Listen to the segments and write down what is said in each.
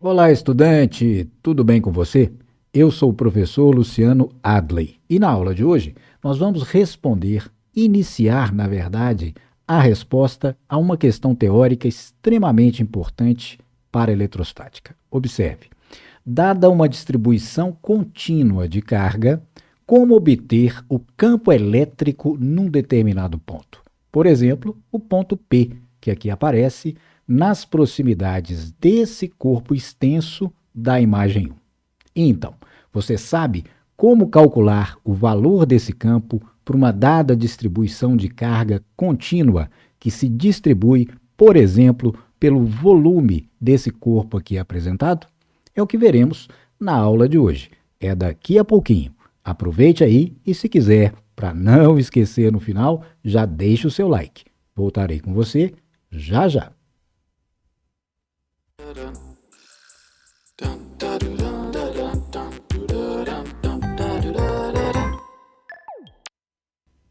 Olá, estudante! Tudo bem com você? Eu sou o professor Luciano Adley e na aula de hoje nós vamos iniciar, na verdade, a resposta a uma questão teórica extremamente importante para a eletrostática. Observe: dada uma distribuição contínua de carga, como obter o campo elétrico num determinado ponto? Por exemplo, o ponto P, que aqui aparece nas proximidades desse corpo extenso da imagem 1. Então, você sabe como calcular o valor desse campo para uma dada distribuição de carga contínua que se distribui, por exemplo, pelo volume desse corpo aqui apresentado? É o que veremos na aula de hoje. É daqui a pouquinho. Aproveite aí e, se quiser, para não esquecer no final, já deixe o seu like. Voltarei com você já já.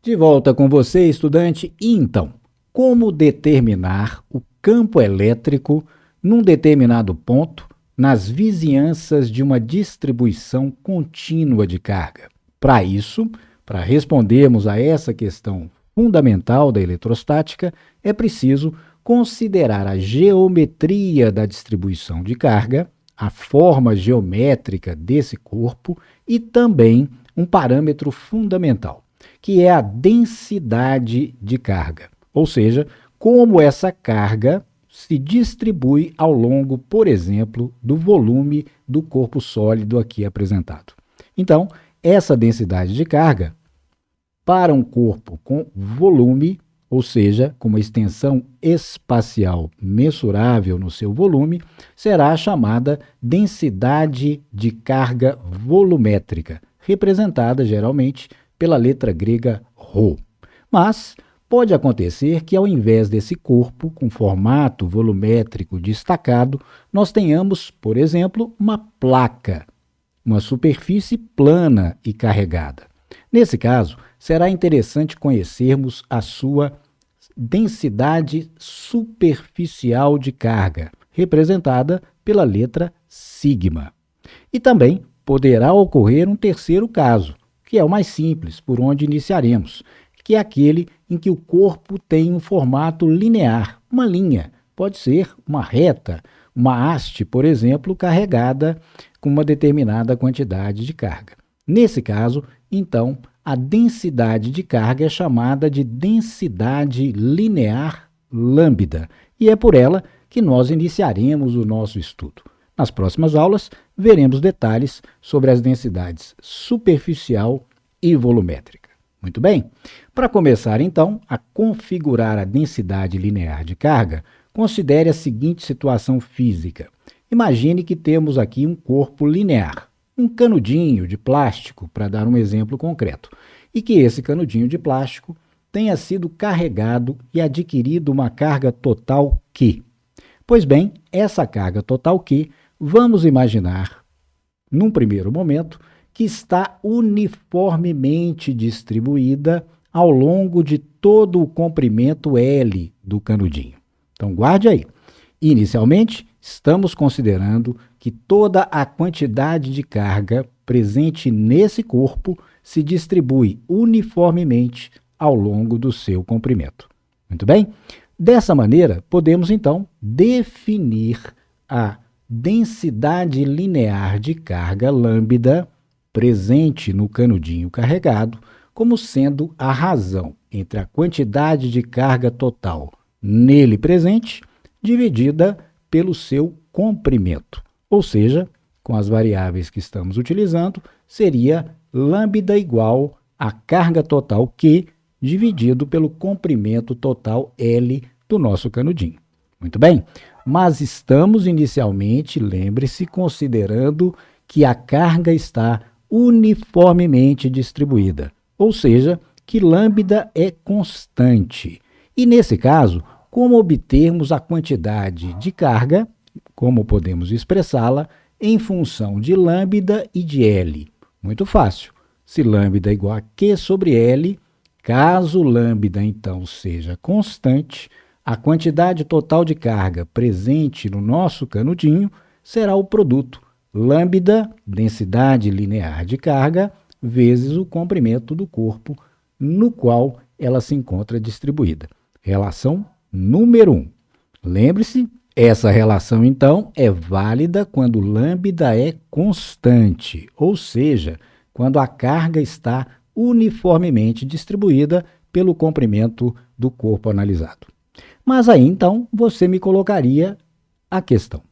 De volta com você, estudante. E então, como determinar o campo elétrico num determinado ponto nas vizinhanças de uma distribuição contínua de carga? Para isso, para respondermos a essa questão fundamental da eletrostática, é preciso considerar a geometria da distribuição de carga, a forma geométrica desse corpo e também um parâmetro fundamental, que é a densidade de carga, ou seja, como essa carga se distribui ao longo, por exemplo, do volume do corpo sólido aqui apresentado. Então, essa densidade de carga, para um corpo com volume, ou seja, com uma extensão espacial mensurável no seu volume, será chamada densidade de carga volumétrica, representada geralmente pela letra grega ρ. Mas pode acontecer que, ao invés desse corpo com formato volumétrico destacado, nós tenhamos, por exemplo, uma placa, uma superfície plana e carregada. Nesse caso, será interessante conhecermos a sua densidade superficial de carga, representada pela letra sigma. E também poderá ocorrer um terceiro caso, que é o mais simples, por onde iniciaremos, que é aquele em que o corpo tem um formato linear, uma linha, pode ser uma reta, uma haste, por exemplo, carregada com uma determinada quantidade de carga. Nesse caso, então, a densidade de carga é chamada de densidade linear lambda, e é por ela que nós iniciaremos o nosso estudo. Nas próximas aulas, veremos detalhes sobre as densidades superficial e volumétrica. Muito bem? Para começar, então, a configurar a densidade linear de carga, considere a seguinte situação física. Imagine que temos aqui um corpo linear, um canudinho de plástico, para dar um exemplo concreto, e que esse canudinho de plástico tenha sido carregado e adquirido uma carga total Q. Pois bem, essa carga total Q, vamos imaginar, num primeiro momento, que está uniformemente distribuída ao longo de todo o comprimento L do canudinho. Então, guarde aí. Inicialmente, estamos considerando que toda a quantidade de carga presente nesse corpo se distribui uniformemente ao longo do seu comprimento. Muito bem? Dessa maneira, podemos então definir a densidade linear de carga lambda presente no canudinho carregado como sendo a razão entre a quantidade de carga total nele presente dividida pelo seu comprimento. Ou seja, com as variáveis que estamos utilizando, seria lambda igual a carga total Q dividido pelo comprimento total L do nosso canudinho. Muito bem? Mas estamos inicialmente, lembre-se, considerando que a carga está uniformemente distribuída, ou seja, que lambda é constante. E nesse caso, como obtermos a quantidade de carga, como podemos expressá-la em função de lambda e de L? Muito fácil. Se lambda é igual a Q sobre L, caso lambda então seja constante, a quantidade total de carga presente no nosso canudinho será o produto lambda, densidade linear de carga, vezes o comprimento do corpo no qual ela se encontra distribuída. Relação número 1. Lembre-se, essa relação, então, é válida quando lambda é constante, ou seja, quando a carga está uniformemente distribuída pelo comprimento do corpo analisado. Mas aí, então, você me colocaria a questão.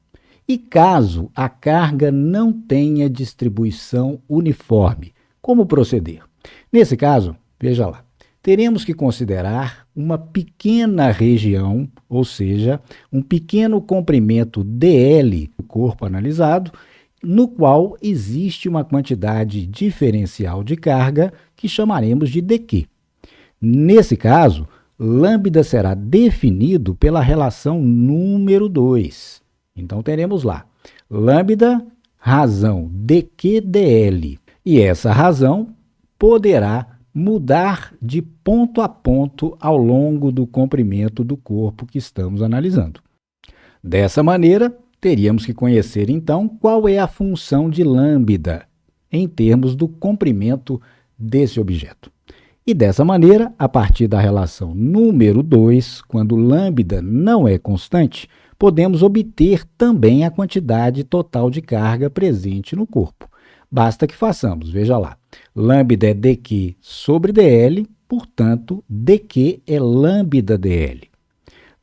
E caso a carga não tenha distribuição uniforme, como proceder? Nesse caso, veja lá, teremos que considerar uma pequena região, ou seja, um pequeno comprimento dl do corpo analisado, no qual existe uma quantidade diferencial de carga que chamaremos de dq. Nesse caso, lambda será definido pela relação número 2. Então, teremos lá lambda razão dqdl. E essa razão poderá mudar de ponto a ponto ao longo do comprimento do corpo que estamos analisando. Dessa maneira, teríamos que conhecer, então, qual é a função de lambda em termos do comprimento desse objeto. E dessa maneira, a partir da relação número 2, quando lambda não é constante, podemos obter também a quantidade total de carga presente no corpo. Basta que façamos, veja lá, lambda é dq sobre dl, portanto, dq é lambda dl.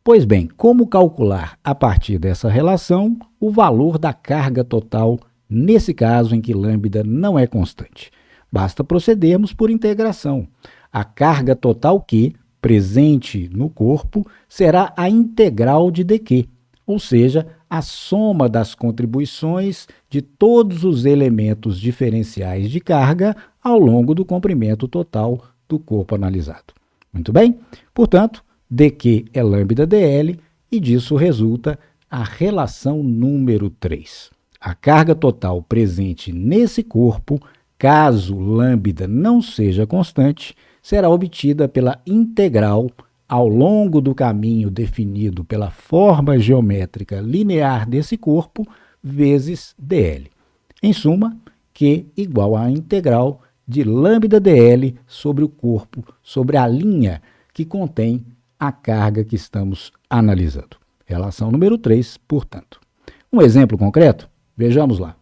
Pois bem, como calcular a partir dessa relação o valor da carga total nesse caso em que lambda não é constante? Basta procedermos por integração. A carga total Q presente no corpo será a integral de dq, ou seja, a soma das contribuições de todos os elementos diferenciais de carga ao longo do comprimento total do corpo analisado. Muito bem? Portanto, dq é lambda dl e disso resulta a relação número 3. A carga total presente nesse corpo, caso lambda não seja constante, será obtida pela integral ao longo do caminho definido pela forma geométrica linear desse corpo, vezes dl. Em suma, Q igual à integral de lambda dl sobre o corpo, sobre a linha que contém a carga que estamos analisando. Relação número 3, portanto. Um exemplo concreto? Vejamos lá.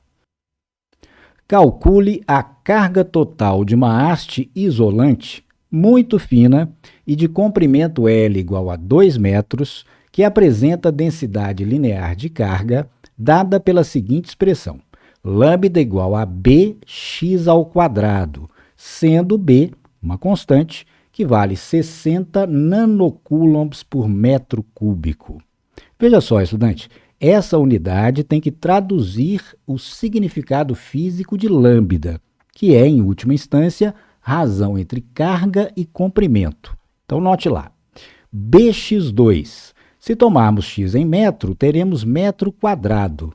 Calcule a carga total de uma haste isolante muito fina e de comprimento L igual a 2 metros, que apresenta densidade linear de carga dada pela seguinte expressão: lambda igual a bx ao quadrado, sendo b uma constante que vale 60 nanocoulombs por metro cúbico. Veja só, estudante, essa unidade tem que traduzir o significado físico de lambda, que é, em última instância, razão entre carga e comprimento. Então, note lá, bx2. Se tomarmos x em metro, teremos metro quadrado.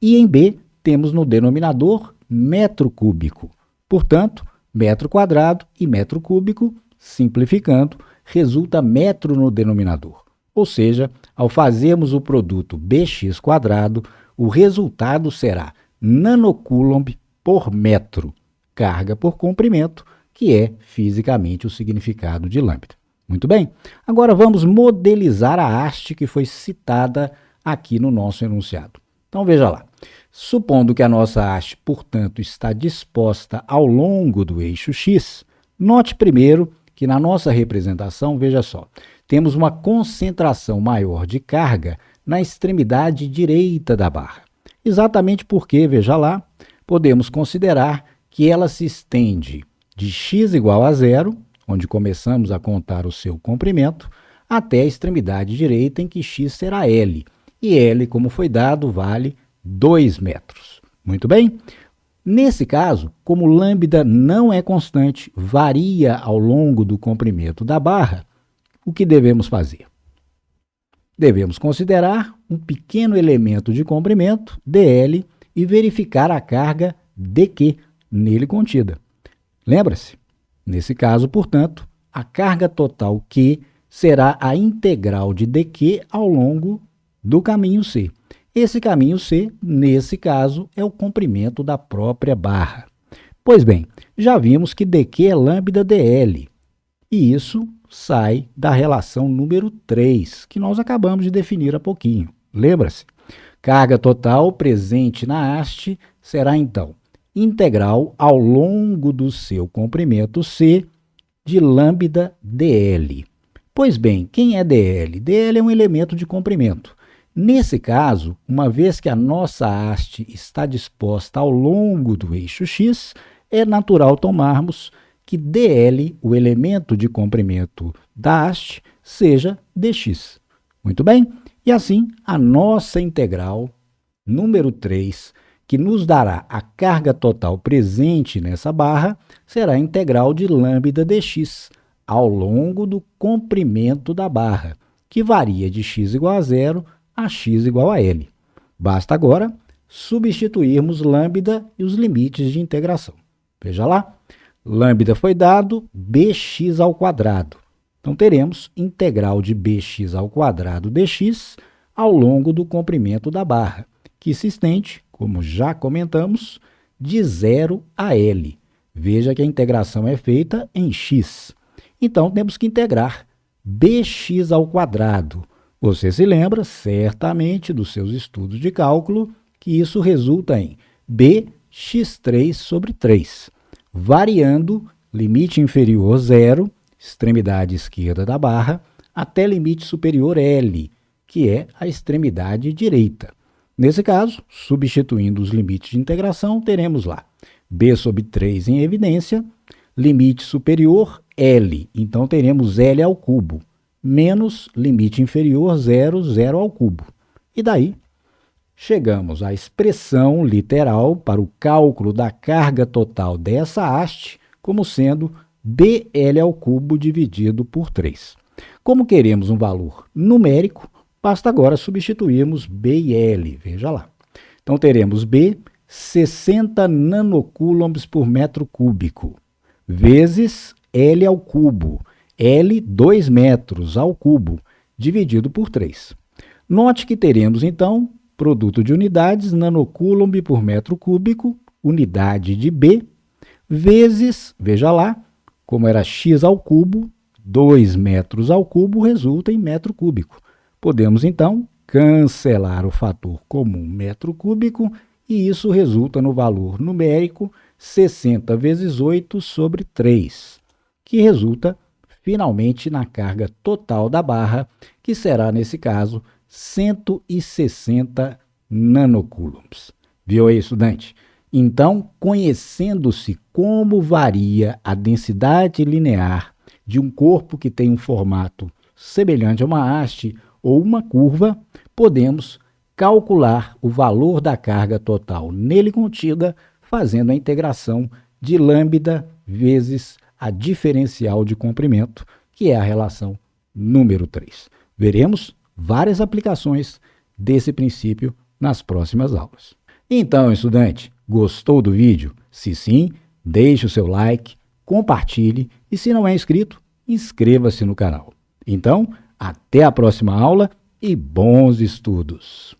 E em b, temos no denominador metro cúbico. Portanto, metro quadrado e metro cúbico, simplificando, resulta metro no denominador. Ou seja, ao fazermos o produto bx quadrado, o resultado será nanocoulomb por metro, carga por comprimento, que é fisicamente o significado de lambda. Muito bem? Agora vamos modelizar a haste que foi citada aqui no nosso enunciado. Então veja lá. Supondo que a nossa haste, portanto, está disposta ao longo do eixo x, note primeiro que na nossa representação, veja só, temos uma concentração maior de carga na extremidade direita da barra. Exatamente porque, veja lá, podemos considerar que ela se estende de x igual a 0, onde começamos a contar o seu comprimento, até a extremidade direita em que x será L. E L, como foi dado, vale 2 metros. Muito bem? Nesse caso, como lambda não é constante, varia ao longo do comprimento da barra, o que devemos fazer? Devemos considerar um pequeno elemento de comprimento, dl, e verificar a carga dq nele contida. Lembra-se? Nesse caso, portanto, a carga total Q será a integral de dq ao longo do caminho C. Esse caminho C, nesse caso, é o comprimento da própria barra. Pois bem, já vimos que dQ é lambda dL, e isso sai da relação número 3, que nós acabamos de definir há pouquinho. Lembra-se? Carga total presente na haste será, então, integral ao longo do seu comprimento C de lambda dL. Pois bem, quem é dL? dL é um elemento de comprimento. Nesse caso, uma vez que a nossa haste está disposta ao longo do eixo x, é natural tomarmos que dL, o elemento de comprimento da haste, seja dx. Muito bem? E assim, a nossa integral número 3, que nos dará a carga total presente nessa barra, será a integral de lambda dx, ao longo do comprimento da barra, que varia de x igual a zero a x igual a L. Basta agora substituirmos lambda e os limites de integração. Veja lá, lambda foi dado, bx ao quadrado. Então, teremos integral de bx ao quadrado dx ao longo do comprimento da barra, que se estende, como já comentamos, de 0 a L. Veja que a integração é feita em x. Então, temos que integrar bx ao quadrado. Você se lembra, certamente, dos seus estudos de cálculo, que isso resulta em bx3 sobre 3, variando limite inferior 0, extremidade esquerda da barra, até limite superior L, que é a extremidade direita. Nesse caso, substituindo os limites de integração, teremos lá b sobre 3 em evidência, limite superior L, então teremos L ao cubo, menos limite inferior 0, 0 ao cubo. E daí, chegamos à expressão literal para o cálculo da carga total dessa haste, como sendo BL ao cubo dividido por 3. Como queremos um valor numérico, basta agora substituirmos B e L, veja lá. Então, teremos B, 60 nanocoulombs por metro cúbico, vezes L ao cubo, L, 2 metros ao cubo, dividido por 3. Note que teremos, então, produto de unidades, nanocoulomb por metro cúbico, unidade de B, vezes, veja lá, como era x ao cubo, 2 metros ao cubo resulta em metro cúbico. Podemos, então, cancelar o fator comum metro cúbico e isso resulta no valor numérico 60 vezes 8 sobre 3, que resulta finalmente na carga total da barra, que será, nesse caso, 160 nanocoulombs. Viu aí, estudante? Então, conhecendo-se como varia a densidade linear de um corpo que tem um formato semelhante a uma haste ou uma curva, podemos calcular o valor da carga total nele contida, fazendo a integração de lambda vezes a diferencial de comprimento, que é a relação número 3. Veremos várias aplicações desse princípio nas próximas aulas. Então, estudante, gostou do vídeo? Se sim, deixe o seu like, compartilhe e, se não é inscrito, inscreva-se no canal. Então, até a próxima aula e bons estudos!